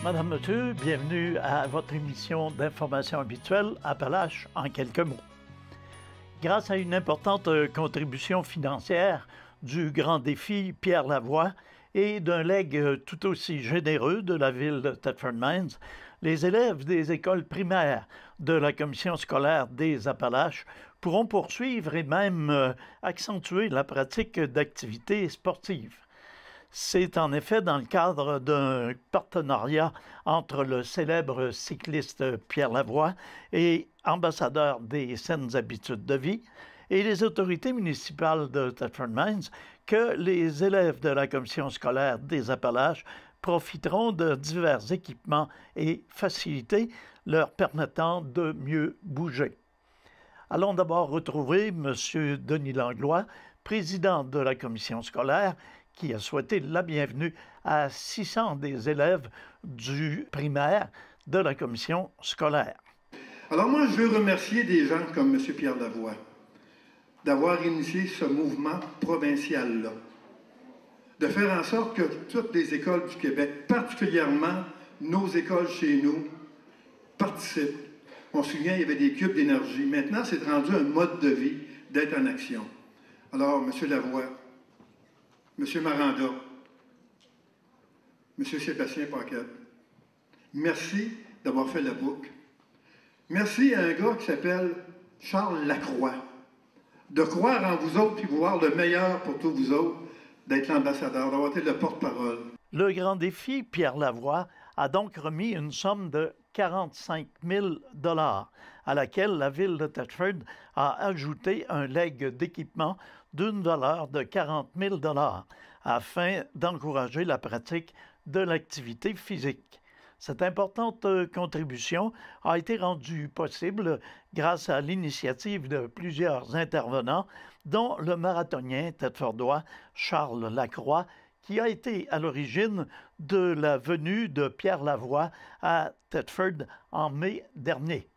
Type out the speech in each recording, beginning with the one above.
Madame, Monsieur, bienvenue à votre émission d'information habituelle Appalaches en quelques mots. Grâce à une importante contribution financière du Grand Défi Pierre Lavoie et d'un legs tout aussi généreux de la ville de Thetford Mines, les élèves des écoles primaires de la Commission scolaire des Appalaches pourront poursuivre et même accentuer la pratique d'activités sportives. C'est en effet dans le cadre d'un partenariat entre le célèbre cycliste Pierre Lavoie et ambassadeur des saines habitudes de vie et les autorités municipales de Thetford Mines que les élèves de la Commission scolaire des Appalaches profiteront de divers équipements et facilités leur permettant de mieux bouger. Allons d'abord retrouver M. Denis Langlois, président de la Commission scolaire, qui a souhaité la bienvenue à 600 des élèves du primaire de la Commission scolaire. Alors moi, je veux remercier des gens comme M. Pierre Lavoie d'avoir initié ce mouvement provincial-là, de faire en sorte que toutes les écoles du Québec, particulièrement nos écoles chez nous, participent. On se souvient, il y avait des cubes d'énergie. Maintenant, c'est rendu un mode de vie d'être en action. Alors, M. Lavoie, M. Maranda, M. Sébastien Paquette, merci d'avoir fait la boucle. Merci à un gars qui s'appelle Charles Lacroix, de croire en vous autres et vouloir le meilleur pour tous vous autres, d'être l'ambassadeur, d'avoir été le porte-parole. Le Grand Défi Pierre Lavoie a donc remis une somme de 45 000 $ à laquelle la ville de Thetford a ajouté un legs d'équipement d'une valeur de 40 000 $ afin d'encourager la pratique de l'activité physique. Cette importante contribution a été rendue possible grâce à l'initiative de plusieurs intervenants, dont le marathonien thetfordois Charles Lacroix, qui a été à l'origine de la venue de Pierre Lavoie à Thetford en mai dernier.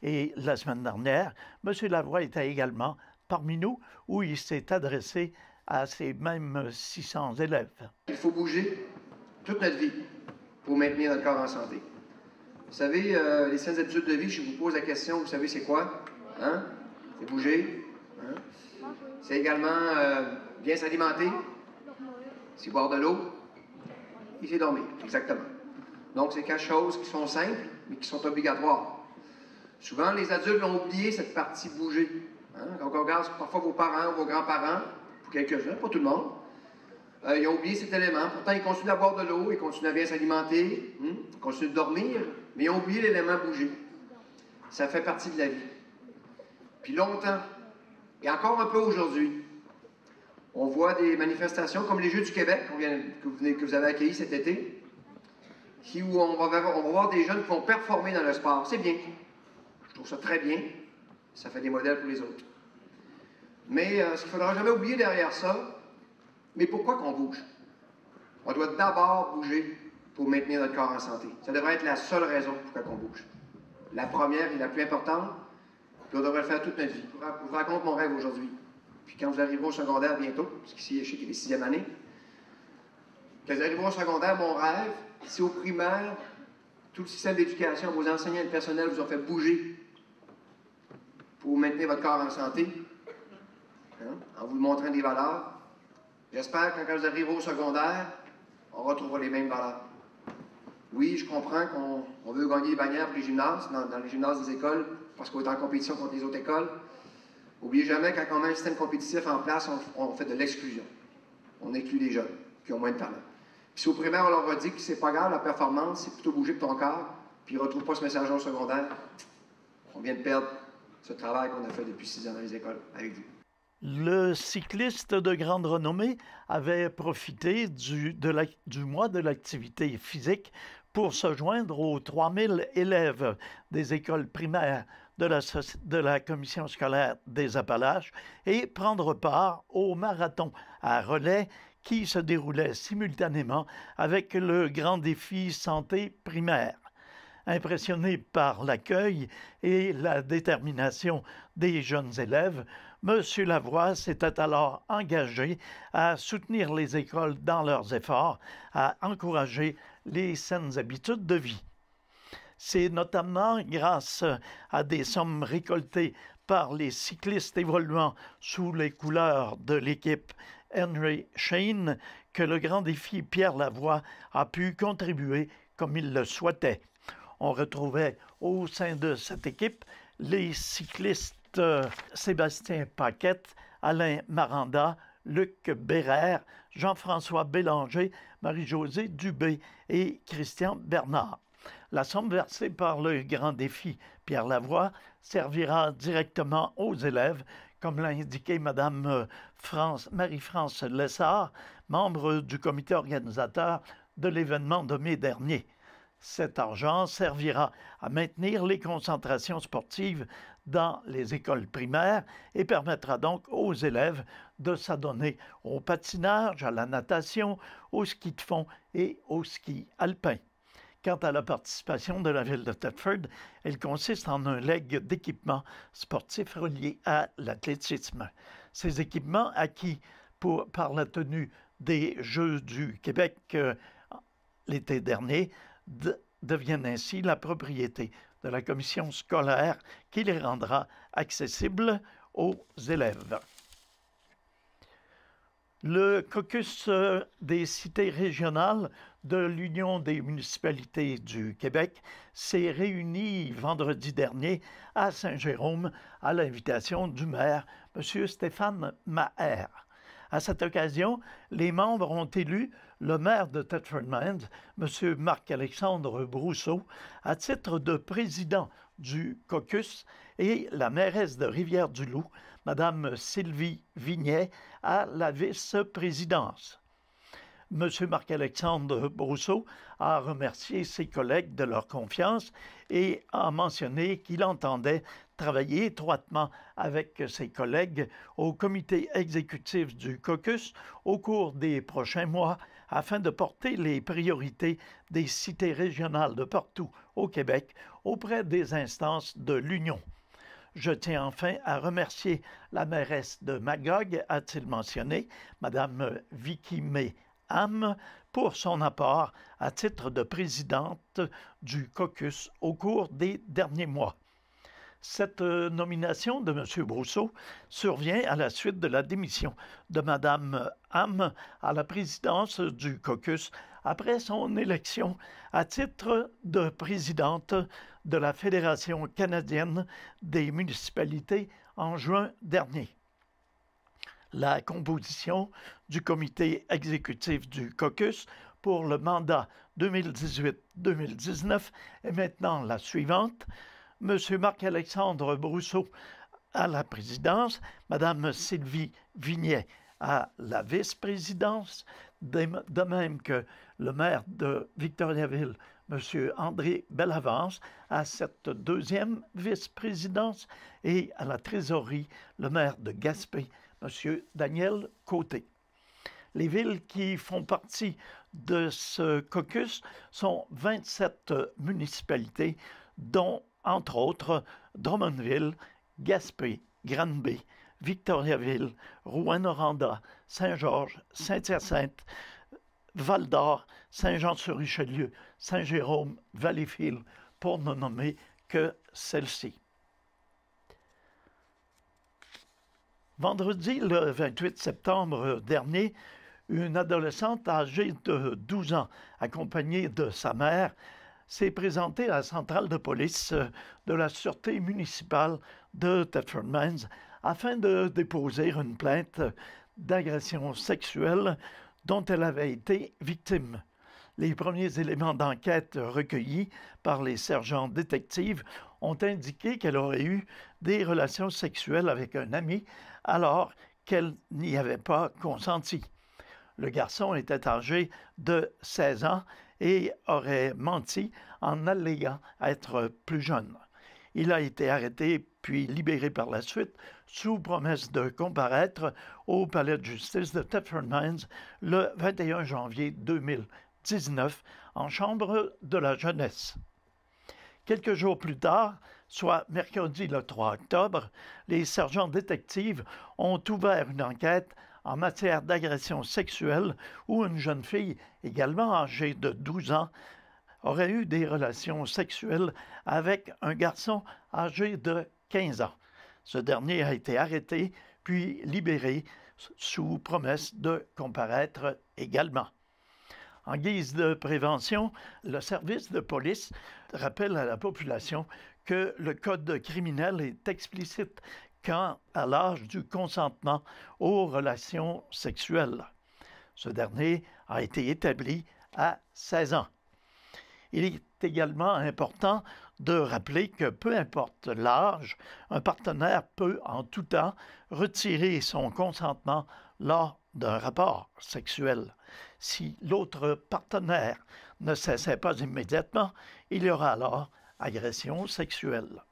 Et la semaine dernière, M. Lavoie était également parmi nous, où il s'est adressé à ces mêmes 600 élèves. Il faut bouger toute notre vie pour maintenir notre corps en santé. Vous savez, les saines habitudes de vie, je vous pose la question, vous savez c'est quoi? Hein? C'est bouger. Hein? C'est également bien s'alimenter. C'est boire de l'eau. Et c'est dormir, exactement. Donc, c'est quelque chose qui sont simples, mais qui sont obligatoires. Souvent, les adultes l'ont oublié, cette partie bouger. Hein? Quand on regarde parfois vos parents, vos grands-parents, pour quelques-uns, pas tout le monde, ils ont oublié cet élément. Pourtant, ils continuent à boire de l'eau, ils continuent à bien s'alimenter, ils continuent de dormir, mais ils ont oublié l'élément bouger. Ça fait partie de la vie. Puis longtemps, et encore un peu aujourd'hui, on voit des manifestations comme les Jeux du Québec que vous avez accueillis cet été, où on va voir des jeunes qui vont performer dans le sport. C'est bien. Je trouve ça très bien. Ça fait des modèles pour les autres. Mais ce qu'il ne faudra jamais oublier derrière ça, mais pourquoi qu'on bouge? On doit d'abord bouger pour maintenir notre corps en santé. Ça devrait être la seule raison pourquoi on bouge. La première et la plus importante, puis on devrait le faire toute notre vie. Je vous raconte mon rêve aujourd'hui. Puis quand vous arriverez au secondaire bientôt, parce qu'ici, je sais qu'il est 6e année, quand vous arriverez au secondaire, mon rêve, c'est au primaire, tout le système d'éducation, vos enseignants et le personnel vous ont fait bouger pour maintenir votre corps en santé, hein, en vous montrant des valeurs. J'espère que quand vous arriverez au secondaire, on retrouvera les mêmes valeurs. Oui, je comprends qu'on veut gagner des bannières pour les gymnases, dans les gymnases des écoles, parce qu'on est en compétition contre les autres écoles. N'oubliez jamais, quand on met un système compétitif en place, on fait de l'exclusion. On exclut les jeunes qui ont moins de talent. Puis au primaire, on leur a dit que c'est pas grave, la performance, c'est plutôt bouger pour ton corps, puis ils ne retrouvent pas ce message au secondaire. On vient de perdre ce travail qu'on a fait depuis 6 ans dans les écoles avec vous. Le cycliste de grande renommée avait profité du mois de l'activité physique pour se joindre aux 3000 élèves des écoles primaires de la Commission scolaire des Appalaches et prendre part au marathon à relais qui se déroulait simultanément avec le Grand Défi santé primaire. Impressionné par l'accueil et la détermination des jeunes élèves, M. Lavoie s'était alors engagé à soutenir les écoles dans leurs efforts, à encourager les saines habitudes de vie. C'est notamment grâce à des sommes récoltées par les cyclistes évoluant sous les couleurs de l'équipe Henry Schein que le grand défi Pierre Lavoie a pu contribuer comme il le souhaitait. On retrouvait au sein de cette équipe les cyclistes Sébastien Paquette, Alain Maranda, Luc Bérère, Jean-François Bélanger, Marie-Josée Dubé et Christian Bernard. La somme versée par le grand défi Pierre Lavoie servira directement aux élèves, comme l'a indiqué Mme Marie-France Lessard, membre du comité organisateur de l'événement de mai dernier. Cet argent servira à maintenir les concentrations sportives dans les écoles primaires et permettra donc aux élèves de s'adonner au patinage, à la natation, au ski de fond et au ski alpin. Quant à la participation de la ville de Thetford, elle consiste en un legs d'équipements sportifs reliés à l'athlétisme. Ces équipements acquis par la tenue des Jeux du Québec l'été dernier deviennent ainsi la propriété de la commission scolaire qui les rendra accessibles aux élèves. Le caucus des cités régionales de l'Union des municipalités du Québec s'est réuni vendredi dernier à Saint-Jérôme à l'invitation du maire, M. Stéphane Maher. À cette occasion, les membres ont élu le maire de Thetford Mines, M. Marc-Alexandre Brousseau, à titre de président du caucus et la mairesse de Rivière-du-Loup, Mme Sylvie Vignet, à la vice-présidence. M. Marc-Alexandre Brousseau a remercié ses collègues de leur confiance et a mentionné qu'il entendait travailler étroitement avec ses collègues au comité exécutif du caucus au cours des prochains mois afin de porter les priorités des cités régionales de partout au Québec auprès des instances de l'Union. Je tiens enfin à remercier la mairesse de Magog, a-t-il mentionné, Mme Vicky May Ham, pour son apport à titre de présidente du caucus au cours des derniers mois. Cette nomination de M. Brousseau survient à la suite de la démission de Mme Ham à la présidence du caucus après son élection à titre de présidente de la Fédération canadienne des municipalités en juin dernier. La composition du comité exécutif du caucus pour le mandat 2018-2019 est maintenant la suivante. M. Marc-Alexandre Brousseau à la présidence, Mme Sylvie Vignet à la vice-présidence, de même que le maire de Victoriaville, M. André Bellavance, à cette deuxième vice-présidence, et à la trésorerie, le maire de Gaspé, M. Daniel Côté. Les villes qui font partie de ce caucus sont 27 municipalités, dont entre autres Drummondville, Gaspé, Granby, Victoriaville, Rouyn-Noranda, Saint-Georges, Saint-Hyacinthe, Val-d'Or, Saint-Jean-sur-Richelieu, Saint-Jérôme, Valleyfield, pour ne nommer que celle-ci. Vendredi, le 28 septembre dernier, une adolescente âgée de 12 ans, accompagnée de sa mère, s'est présentée à la centrale de police de la Sûreté municipale de Thetford Mines afin de déposer une plainte d'agression sexuelle dont elle avait été victime. Les premiers éléments d'enquête recueillis par les sergents détectives ont indiqué qu'elle aurait eu des relations sexuelles avec un ami alors qu'elle n'y avait pas consenti. Le garçon était âgé de 16 ans et aurait menti en alléguant être plus jeune. Il a été arrêté puis libéré par la suite sous promesse de comparaître au palais de justice de Thetford Mines le 21 janvier 2019 en chambre de la jeunesse. Quelques jours plus tard, soit mercredi le 3 octobre, les sergents détectives ont ouvert une enquête en matière d'agression sexuelle où une jeune fille, également âgée de 12 ans, aurait eu des relations sexuelles avec un garçon âgé de 15 ans. Ce dernier a été arrêté puis libéré sous promesse de comparaître également. En guise de prévention, le service de police rappelle à la population que le code criminel est explicite quant à l'âge du consentement aux relations sexuelles. Ce dernier a été établi à 16 ans. Il est également important de rappeler que peu importe l'âge, un partenaire peut en tout temps retirer son consentement lors d'un rapport sexuel. Si l'autre partenaire ne cessait pas immédiatement, il y aura alors agression sexuelle.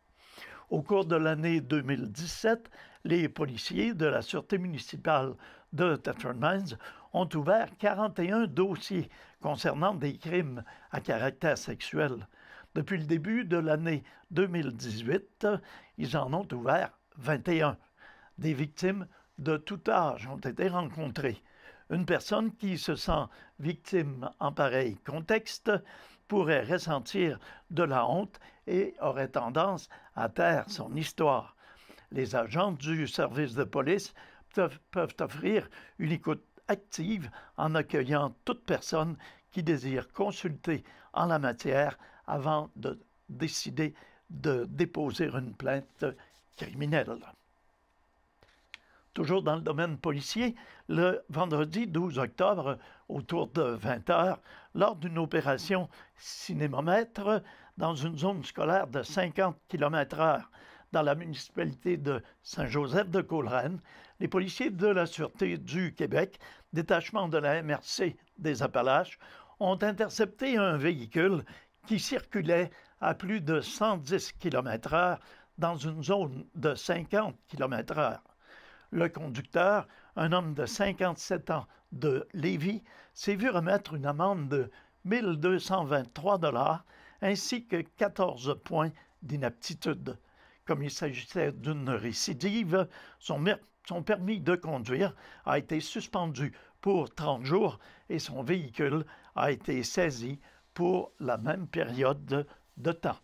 Au cours de l'année 2017, les policiers de la Sûreté municipale de Thetford Mines ont ouvert 41 dossiers concernant des crimes à caractère sexuel. Depuis le début de l'année 2018, ils en ont ouvert 21. Des victimes de tout âge ont été rencontrées. Une personne qui se sent victime en pareil contexte pourrait ressentir de la honte et aurait tendance à taire son histoire. Les agents du service de police peuvent offrir une écoute active en accueillant toute personne qui désire consulter en la matière avant de décider de déposer une plainte criminelle. Toujours dans le domaine policier, le vendredi 12 octobre, autour de 20 heures, lors d'une opération cinémomètre dans une zone scolaire de 50 km/h dans la municipalité de Saint-Joseph-de-Coleraine, les policiers de la Sûreté du Québec, détachement de la MRC des Appalaches, ont intercepté un véhicule qui circulait à plus de 110 km/h dans une zone de 50 km/h. Le conducteur, un homme de 57 ans de Lévis, s'est vu remettre une amende de 1 223 $ ainsi que 14 points d'inaptitude. Comme il s'agissait d'une récidive, son permis de conduire a été suspendu pour 30 jours et son véhicule a été saisi pour la même période de temps.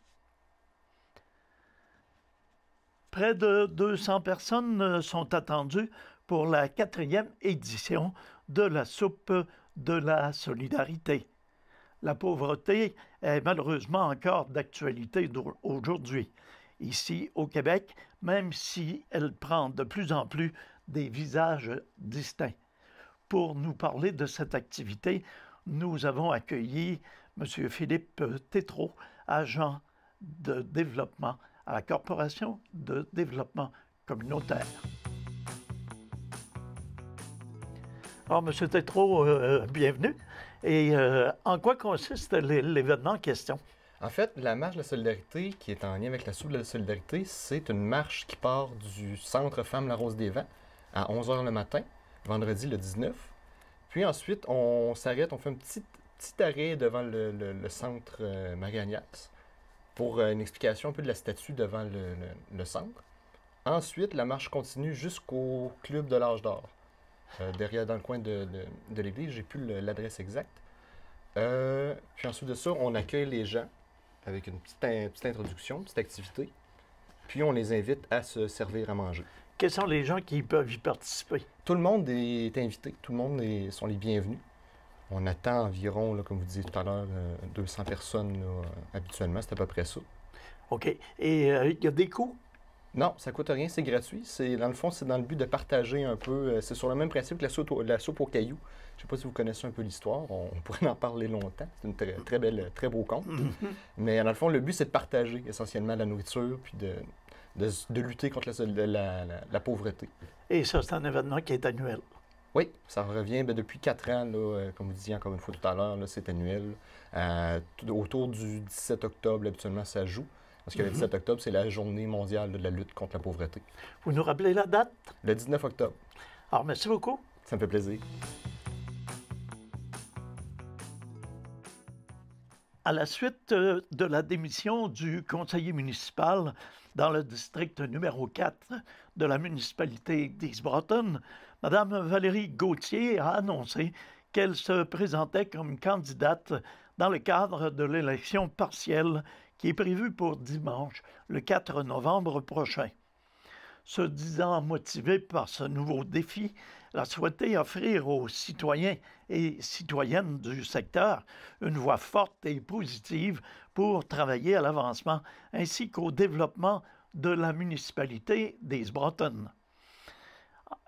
Près de 200 personnes sont attendues pour la 4e édition de la Soupe de la solidarité. La pauvreté est malheureusement encore d'actualité aujourd'hui, ici au Québec, même si elle prend de plus en plus des visages distincts. Pour nous parler de cette activité, nous avons accueilli M. Philippe Tétrault, agent de développement à la Corporation de développement communautaire. Alors, M. Tétrault, bienvenue. Et en quoi consiste l'événement en question? En fait, la marche de la solidarité, qui est en lien avec la soupe de la solidarité, c'est une marche qui part du Centre Femmes La Rose des Vents à 11h le matin, vendredi le 19. Puis ensuite, on s'arrête, on fait un petit arrêt devant le centre Marie-Agnès pour une explication un peu de la statue devant le centre. Ensuite, la marche continue jusqu'au Club de l'Âge d'Or, derrière dans le coin de l'église. J'ai plus l'adresse exacte. Puis ensuite de ça, on accueille les gens avec une petite introduction, une petite activité. Puis on les invite à se servir à manger. Quels sont les gens qui peuvent y participer? Tout le monde est invité. Tout le monde sont les bienvenus. On attend environ, là, comme vous disiez tout à l'heure, 200 personnes là, habituellement. C'est à peu près ça. OK. Et il y a des coûts? Non, ça ne coûte rien, c'est gratuit. Dans le fond, c'est dans le but de partager un peu. C'est sur le même principe que la soupe aux cailloux. Je ne sais pas si vous connaissez un peu l'histoire. On pourrait en parler longtemps. C'est une très beau conte. Mais dans le fond, le but, c'est de partager essentiellement la nourriture puis de lutter contre la pauvreté. Et ça, c'est un événement qui est annuel? Oui, ça revient depuis 4 ans, là, comme vous disiez encore une fois tout à l'heure, c'est annuel. Autour du 17 octobre, habituellement, ça joue. Parce que le 17 octobre, c'est la journée mondiale de la lutte contre la pauvreté. Vous nous rappelez la date? Le 19 octobre. Alors, merci beaucoup. Ça me fait plaisir. À la suite de la démission du conseiller municipal dans le district numéro 4 de la municipalité d'East Broughton, Mme Valérie Gauthier a annoncé qu'elle se présentait comme candidate dans le cadre de l'élection partielle qui est prévue pour dimanche, le 4 novembre prochain. Se disant motivée par ce nouveau défi, elle a souhaité offrir aux citoyens et citoyennes du secteur une voix forte et positive pour travailler à l'avancement ainsi qu'au développement de la municipalité d'East Broughton.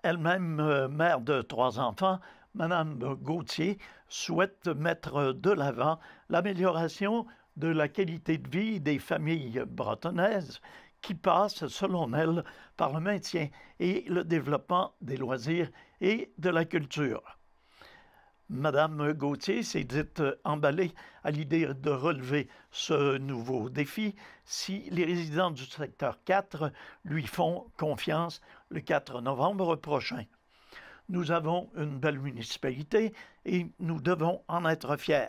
Elle-même mère de 3 enfants, Mme Gauthier souhaite mettre de l'avant l'amélioration de la qualité de vie des familles bretonnaises qui passe, selon elle, par le maintien et le développement des loisirs et de la culture. Mme Gauthier s'est dite emballée à l'idée de relever ce nouveau défi si les résidents du secteur 4 lui font confiance le 4 novembre prochain. Nous avons une belle municipalité et nous devons en être fiers.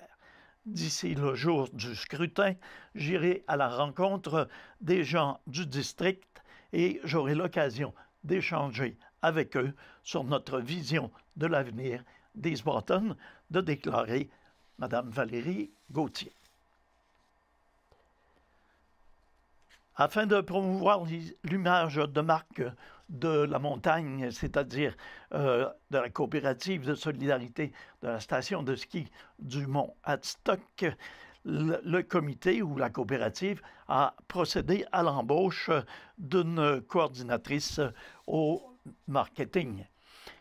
D'ici le jour du scrutin, j'irai à la rencontre des gens du district et j'aurai l'occasion d'échanger avec eux sur notre vision de l'avenir d'East Broughton, de déclarer Mme Valérie Gauthier. Afin de promouvoir l'image de marque de la montagne, c'est-à-dire de la coopérative de solidarité de la station de ski du Mont Hadstock, le comité ou la coopérative a procédé à l'embauche d'une coordinatrice au marketing.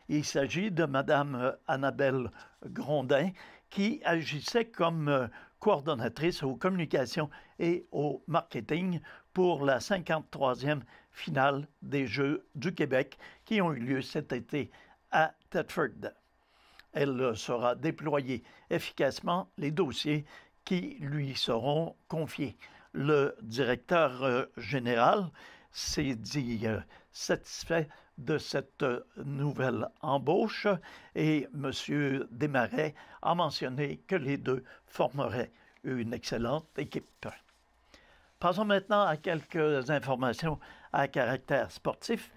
Il s'agit de Mme Annabelle Grondin qui agissait comme coordonnatrice aux communications et au marketing pour la 53e finale des Jeux du Québec qui ont eu lieu cet été à Thetford. Elle saura déployer efficacement les dossiers qui lui seront confiés. Le directeur général s'est dit satisfait de cette nouvelle embauche et M. Desmarais a mentionné que les deux formeraient une excellente équipe. Passons maintenant à quelques informations à caractère sportif.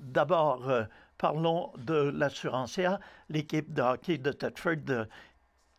D'abord, parlons de l'Assurantia, l'équipe de hockey de Thetford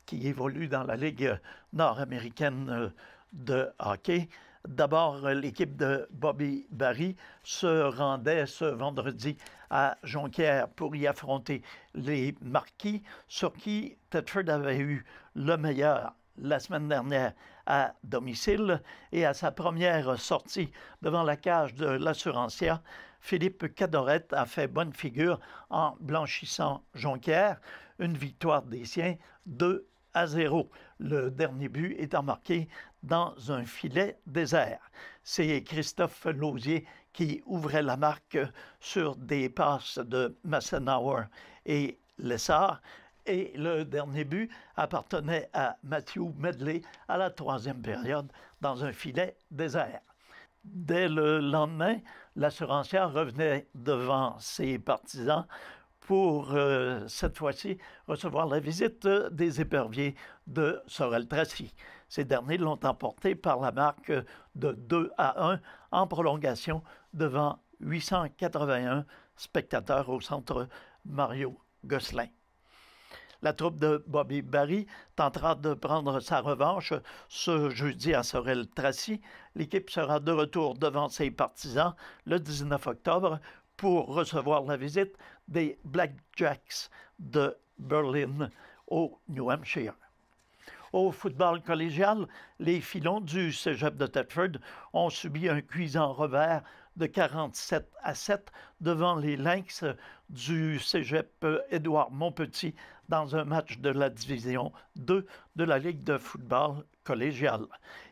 qui évolue dans la Ligue nord-américaine de hockey. D'abord, l'équipe de Bobby Barry se rendait ce vendredi à Jonquière pour y affronter les Marquis, sur qui Thetford avait eu le meilleur la semaine dernière à domicile. Et à sa première sortie devant la cage de l'Assurantia, Philippe Cadorette a fait bonne figure en blanchissant Jonquière. Une victoire des siens, 2-0. Le dernier but étant marqué dans un filet désert. C'est Christophe Lausier qui ouvrait la marque sur des passes de Massenauer et Lessard. Et le dernier but appartenait à Matthew Medley à la 3e période dans un filet désert. Dès le lendemain, l'Assurantia revenait devant ses partisans pour, cette fois-ci, recevoir la visite des éperviers de Sorel-Tracy. Ces derniers l'ont emporté par la marque de 2-1 en prolongation devant 881 spectateurs au centre Mario Gosselin. La troupe de Bobby Barry tentera de prendre sa revanche ce jeudi à Sorel-Tracy. L'équipe sera de retour devant ses partisans le 19 octobre pour recevoir la visite des Blackjacks de Berlin au New Hampshire. Au football collégial, les filons du cégep de Thetford ont subi un cuisant revers de 47-7 devant les Lynx du cégep Édouard Montpetit dans un match de la division 2 de la Ligue de football collégial.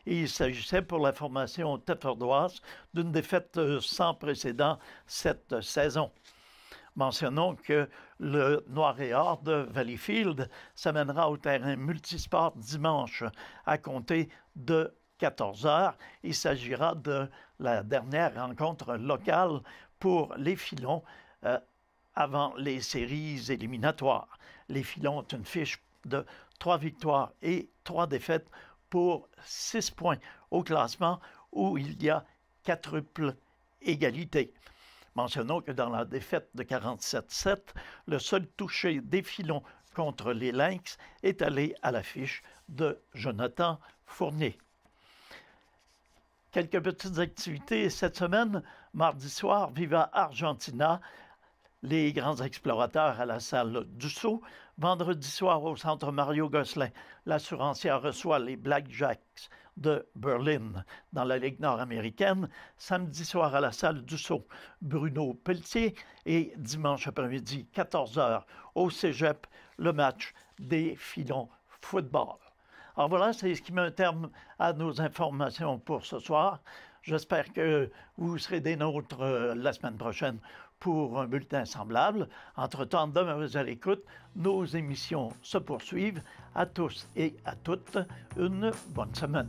Il s'agissait pour la formation thetfordoise d'une défaite sans précédent cette saison. Mentionnons que le Noir et Or de Valleyfield s'amènera au terrain multisport dimanche à compter de 14h. Il s'agira de la dernière rencontre locale pour les Filons avant les séries éliminatoires. Les Filons ont une fiche de 3 victoires et 3 défaites pour 6 points au classement où il y a quadruple égalité. Mentionnons que dans la défaite de 47-7, le seul touché des Filons contre les Lynx est allé à l'affiche de Jonathan Fournier. Quelques petites activités cette semaine. Mardi soir, Viva Argentina, les grands explorateurs à la salle Dussault. Vendredi soir, au centre Mario Gosselin, l'assurancière reçoit les Blackjacks de Berlin dans la Ligue nord-américaine. Samedi soir, à la salle Dussault, Bruno Pelletier. Et dimanche après-midi, 14h, au Cégep, le match des Filons football. Alors voilà, c'est ce qui met un terme à nos informations pour ce soir. J'espère que vous serez des nôtres la semaine prochaine pour un bulletin semblable. Entre-temps, demeurez à l'écoute. Nos émissions se poursuivent. À tous et à toutes, une bonne semaine.